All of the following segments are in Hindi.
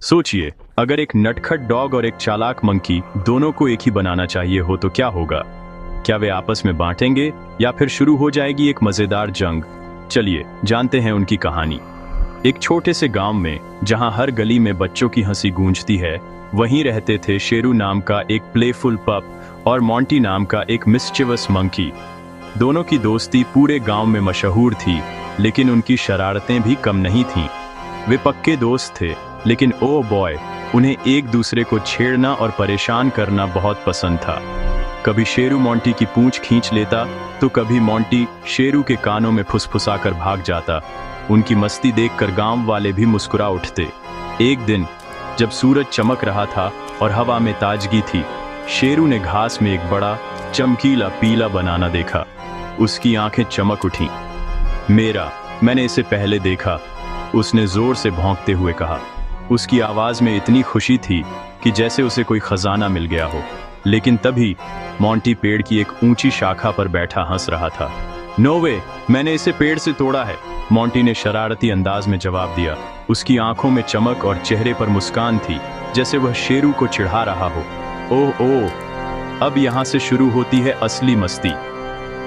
सोचिए, अगर एक नटखट डॉग और एक चालाक मंकी दोनों को एक ही बनाना चाहिए हो तो क्या होगा। क्या वे आपस में बांटेंगे या फिर शुरू हो जाएगी एक मजेदार जंग। चलिए जानते हैं उनकी कहानी। एक छोटे से गांव में जहां हर गली में बच्चों की हंसी गूंजती है, वहीं रहते थे शेरू नाम का एक प्लेफुल पप और मॉन्टी नाम का एक मिस्चिवस मंकी। दोनों की दोस्ती पूरे गांव में मशहूर थी, लेकिन उनकी शरारतें भी कम नहीं थीं। वे पक्के दोस्त थे, लेकिन ओ बॉय, उन्हें एक दूसरे को छेड़ना और परेशान करना बहुत पसंद था। कभी शेरू मॉन्टी की पूंछ खींच लेता तो कभी मॉन्टी शेरू के कानों में फुसफुसाकर भाग जाता। उनकी मस्ती देखकर गांव वाले भी मुस्कुरा उठते। एक दिन जब सूरज चमक रहा था और हवा में ताजगी थी, शेरू ने घास में एक बड़ा चमकीला पीला बनाना देखा। उसकी आंखें चमक उठीं। मैंने इसे पहले देखा, उसने जोर से भौंकते हुए कहा। उसकी आवाज में इतनी खुशी थी कि जैसे उसे कोई खजाना मिल गया हो। लेकिन तभी मॉन्टी पेड़ की एक ऊंची शाखा पर बैठा हंस रहा था। नो वे, मैंने इसे पेड़ से तोड़ा है, मॉन्टी ने शरारती अंदाज में जवाब दिया। उसकी आंखों में चमक और चेहरे पर मुस्कान थी, जैसे वह शेरू को चिढ़ा रहा हो। ओह ओह, अब यहाँ से शुरू होती है असली मस्ती।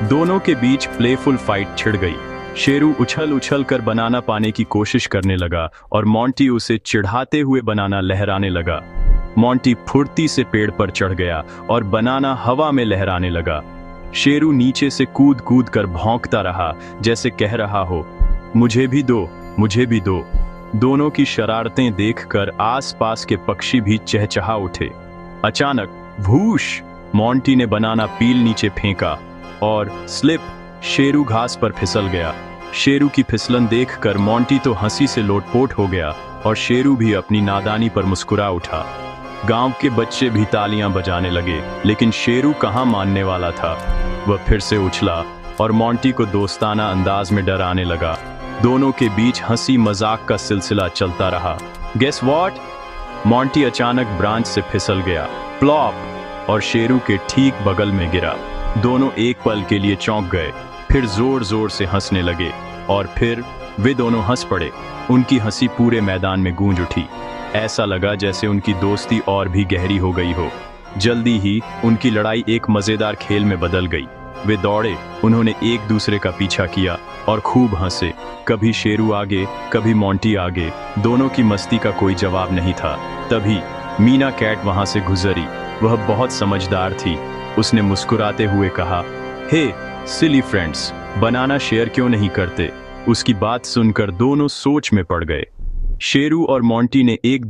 दोनों के बीच प्लेफुल फाइट छिड़ गई। शेरू उछल उछल कर बनाना पाने की कोशिश करने लगा और मॉन्टी उसे चिढ़ाते हुए बनाना लहराने लगा। मॉन्टी फुर्ती से पेड़ पर चढ़ गया और बनाना हवा में लहराने लगा। शेरू नीचे से कूद कूद कर भौंकता रहा, जैसे कह रहा हो, मुझे भी दो, मुझे भी दो। दोनों की शरारतें देखकर आसपास के पक्षी भी चहचहा उठे। अचानक भूश, मॉन्टी ने बनाना पील नीचे फेंका और स्लिप, शेरू घास पर फिसल गया। शेरू की फिसलन देखकर मॉन्टी तो हंसी से लोटपोट हो गया और शेरू भी अपनी नादानी पर मुस्कुरा उठा। गांव के बच्चे भी तालियां बजाने लगे, लेकिन शेरू कहां मानने वाला था। वह फिर से उछला और मॉन्टी को दोस्ताना अंदाज में डराने लगा। दोनों के बीच हंसी मजाक का सिलसिला चलता रहा। Guess what? मॉन्टी अचानक ब्रांच से फिसल गया, प्लॉप, और शेरू के ठीक बगल में गिरा। दोनों एक पल के लिए चौंक गए, फिर जोर जोर से हंसने लगे और फिर वे दोनों हंस पड़े। उनकी हंसी पूरे मैदान में गूंज उठी। ऐसा लगा जैसे उनकी दोस्ती और भी गहरी हो गई हो। जल्दी ही उनकी लड़ाई एक मजेदार खेल में बदल गई। वे दौड़े, उन्होंने एक दूसरे का पीछा किया और खूब हंसे। कभी शेरू आगे, कभी मॉन्टी आगे। दोनों की मस्ती का कोई जवाब नहीं था। तभी मीना कैट वहां से गुजरी। वह बहुत समझदार थी। उसने मुस्कुराते हुए कहा, हे सिली फ्रेंड्स, बनाना शेयर क्यों नहीं करते? उसकी बात सुनकर दोनों सोच में पड़ गए। शेरू और मॉन्टी ने एक